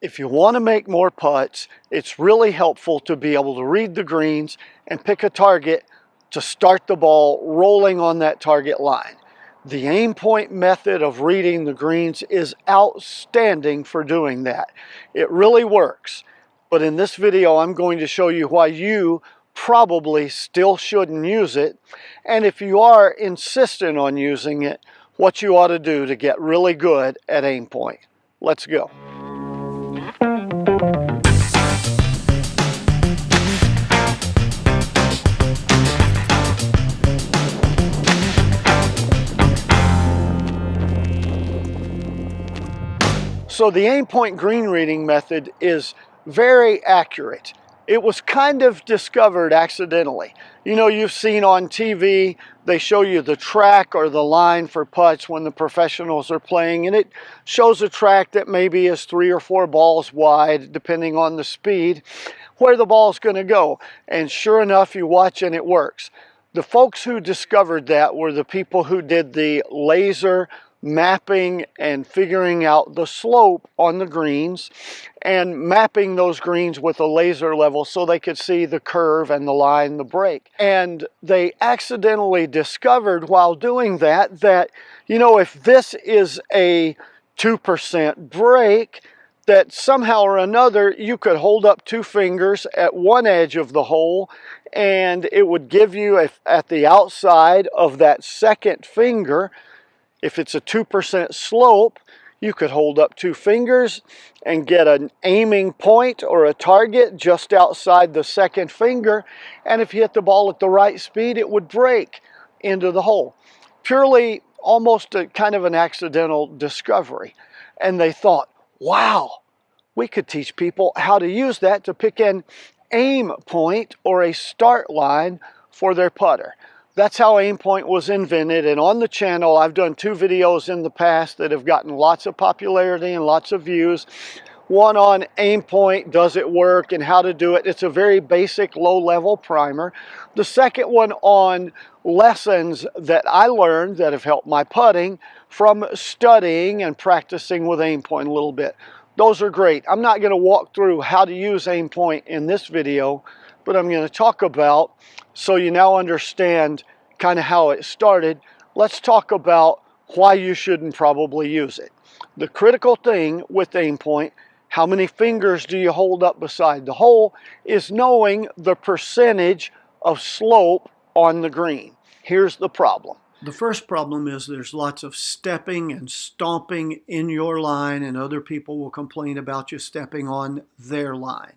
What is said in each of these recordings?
If you want to make more putts, it's really helpful to be able to read the greens and pick a target to start the ball rolling on that target line. The Aimpoint method of reading the greens is outstanding for doing that. It really works. But in this video, I'm going to show you why you probably still shouldn't use it. And if you are insistent on using it, what you ought to do to get really good at Aimpoint. Let's go. So the Aimpoint green reading method is very accurate. It was kind of discovered accidentally. You know, you've seen on TV, they show you the track or the line for putts when the professionals are playing, and it shows a track that maybe is 3 or 4 balls wide, depending on the speed, where the ball's going to go. And sure enough, you watch and it works. The folks who discovered that were the people who did the laser mapping and figuring out the slope on the greens and mapping those greens with a laser level so they could see the curve and the line, the break. And they accidentally discovered while doing that, you know, if this is a 2% break, that somehow or another you could hold up 2 fingers at one edge of the hole and it would give you, at the outside of that second finger, if it's a 2% slope, you could hold up 2 fingers and get an aiming point or a target just outside the second finger. And if you hit the ball at the right speed, it would break into the hole. Purely almost a kind of an accidental discovery. And they thought, wow, we could teach people how to use that to pick an aim point or a start line for their putter. That's how Aimpoint was invented, and on the channel I've done 2 videos in the past that have gotten lots of popularity and lots of views. One on Aimpoint, does it work, and how to do it. It's a very basic low-level primer. The second one on lessons that I learned that have helped my putting from studying and practicing with Aimpoint a little bit. Those are great. I'm not going to walk through how to use Aimpoint in this video, but I'm going to talk about, so you now understand kind of how it started, let's talk about why you shouldn't probably use it. The critical thing with Aimpoint, how many fingers do you hold up beside the hole, is knowing the percentage of slope on the green. Here's the problem. The first problem is there's lots of stepping and stomping in your line, and other people will complain about you stepping on their line.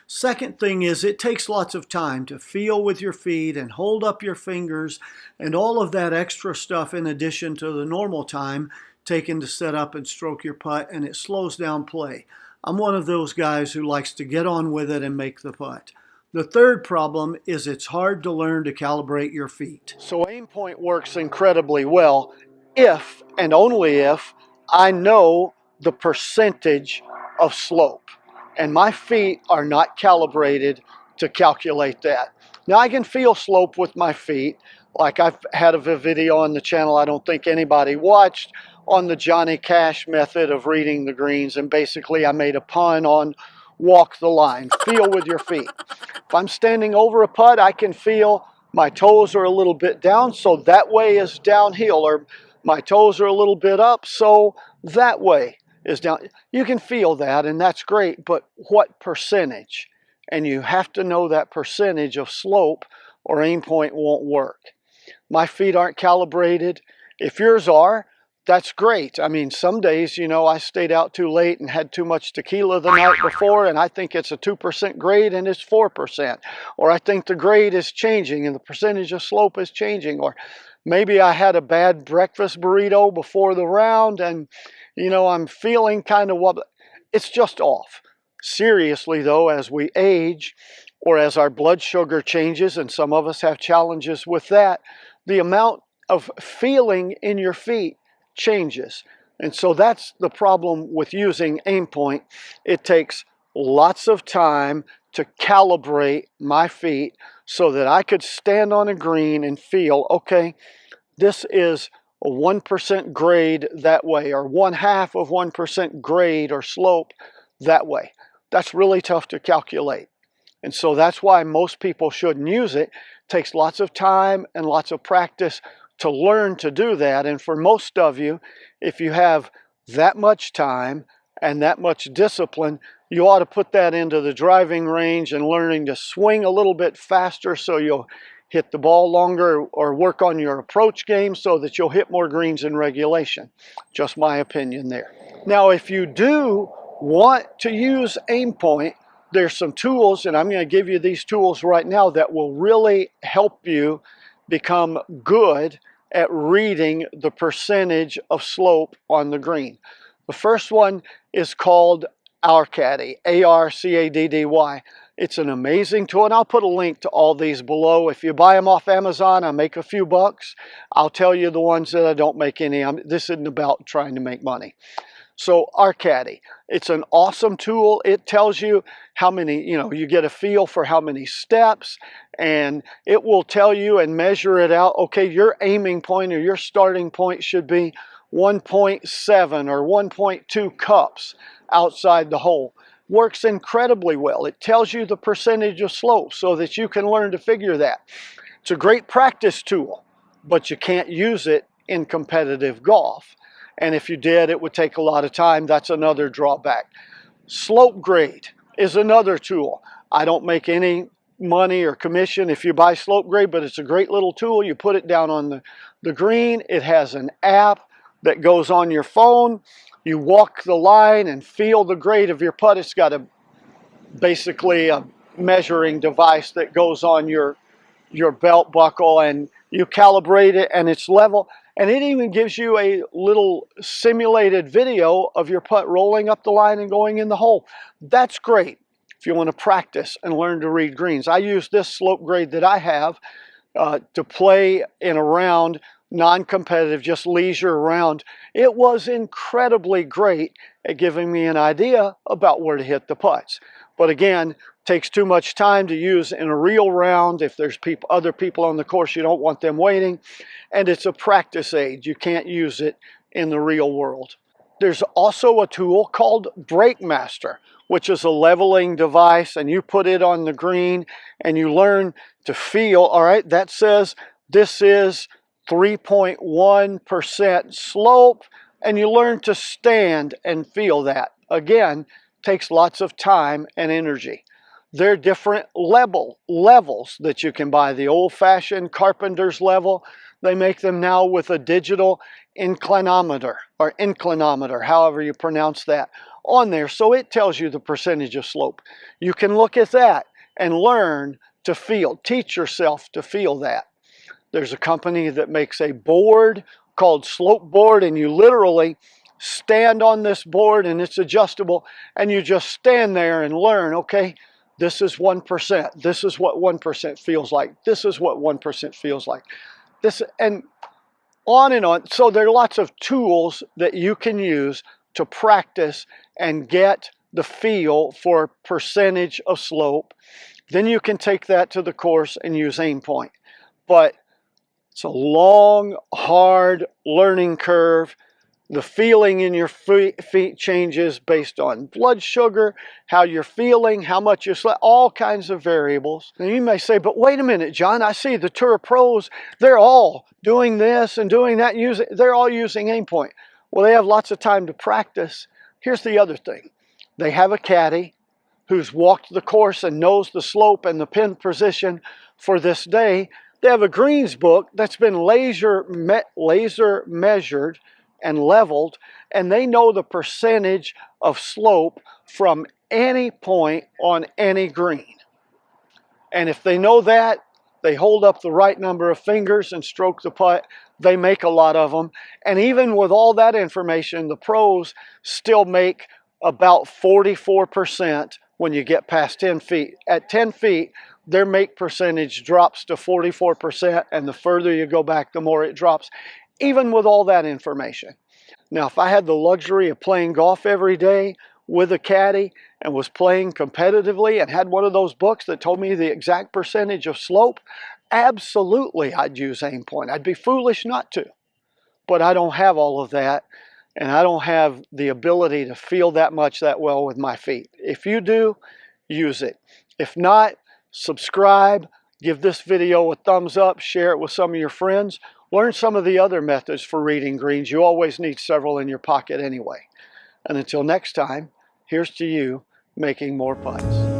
Second thing is it takes lots of time to feel with your feet and hold up your fingers and all of that extra stuff in addition to the normal time taken to set up and stroke your putt, and it slows down play. I'm one of those guys who likes to get on with it and make the putt. The third problem is it's hard to learn to calibrate your feet. So Aimpoint works incredibly well if and only if I know the percentage of slope. And my feet are not calibrated to calculate that. Now I can feel slope with my feet, like I've had a video on the channel I don't think anybody watched on the Johnny Cash method of reading the greens, and basically I made a pun on walk the line, feel with your feet. If I'm standing over a putt, I can feel my toes are a little bit down, so that way is downhill, or my toes are a little bit up, so that way is down. You can feel that, and that's great, but what percentage? And you have to know that percentage of slope or Aimpoint won't work. My feet aren't calibrated. If yours are, that's great. I mean, some days, you know, I stayed out too late and had too much tequila the night before, and I think it's a 2% grade and it's 4%. Or I think the grade is changing and the percentage of slope is changing. Or maybe I had a bad breakfast burrito before the round and, you know, I'm feeling kind of wobbly. It's just off. Seriously, though, as we age or as our blood sugar changes, and some of us have challenges with that, the amount of feeling in your feet changes. And so that's the problem with using Aimpoint. It takes lots of time to calibrate my feet so that I could stand on a green and feel, okay, this is a 1% grade that way, or 1/2 of 1% grade or slope that way. That's really tough to calculate. And so that's why most people shouldn't use it. It takes lots of time and lots of practice to learn to do that. And for most of you, if you have that much time and that much discipline, you ought to put that into the driving range and learning to swing a little bit faster so you'll hit the ball longer, or work on your approach game so that you'll hit more greens in regulation. Just my opinion there. Now, if you do want to use Aimpoint, there's some tools, and I'm going to give you these tools right now that will really help you become good at reading the percentage of slope on the green. The first one is called Arcaddy, A-R-C-A-D-D-Y. It's an amazing tool, and I'll put a link to all these below. If you buy them off Amazon, I make a few bucks. I'll tell you the ones that I don't make any. This isn't about trying to make money. So Arcaddy, it's an awesome tool. It tells you how many, you get a feel for how many steps, and it will tell you and measure it out. Okay, your aiming point or your starting point should be 1.7 or 1.2 cups outside the hole. Works incredibly well. It tells you the percentage of slope so that you can learn to figure that. It's a great practice tool, but you can't use it in competitive golf. And if you did, it would take a lot of time. That's another drawback. Slope grade is another tool. I don't make any money or commission if you buy slope grade, but it's a great little tool. You put it down on the green. It has an app that goes on your phone. You walk the line and feel the grade of your putt. It's got basically a measuring device that goes on your belt buckle, and you calibrate it, and it's level. And it even gives you a little simulated video of your putt rolling up the line and going in the hole. That's great if you want to practice and learn to read greens. I use this slope grade that I have to play in a round, non-competitive, just leisure round. It was incredibly great at giving me an idea about where to hit the putts. But again, takes too much time to use in a real round. If there's other people on the course, you don't want them waiting. And it's a practice aid. You can't use it in the real world. There's also a tool called Breakmaster, which is a leveling device, and you put it on the green and you learn to feel, all right, that says this is 3.1% slope, and you learn to stand and feel that. Again, takes lots of time and energy. There are different levels that you can buy. The old-fashioned carpenter's level, they make them now with a digital inclinometer, or inclinometer, however you pronounce that, on there. So it tells you the percentage of slope. You can look at that and learn to feel, teach yourself to feel that. There's a company that makes a board called Slope Board, and you literally stand on this board, and it's adjustable, and you just stand there and learn, okay, this is 1%. This is what 1% feels like. This is what 1% feels like. This, and on and on. So there are lots of tools that you can use to practice and get the feel for percentage of slope. Then you can take that to the course and use Aimpoint. But it's a long, hard learning curve. The feeling in your feet changes based on blood sugar, how you're feeling, how much you slept, all kinds of variables. And you may say, but wait a minute, John, I see the Tour pros, they're all doing this and doing that, they're all using Aimpoint. Well, they have lots of time to practice. Here's the other thing. They have a caddy who's walked the course and knows the slope and the pin position for this day. They have a greens book that's been laser measured and leveled, and they know the percentage of slope from any point on any green. And if they know that, they hold up the right number of fingers and stroke the putt. They make a lot of them. And even with all that information, the pros still make about 44% when you get past 10 feet. At 10 feet, their make percentage drops to 44%, and the further you go back, the more it drops, even with all that information. Now, if I had the luxury of playing golf every day with a caddy and was playing competitively and had one of those books that told me the exact percentage of slope, absolutely I'd use Aimpoint. I'd be foolish not to. But I don't have all of that. and I don't have the ability to feel that much that well with my feet. If you do, use it. If not, subscribe, give this video a thumbs up, share it with some of your friends. Learn some of the other methods for reading greens. You always need several in your pocket anyway. And until next time, here's to you making more putts.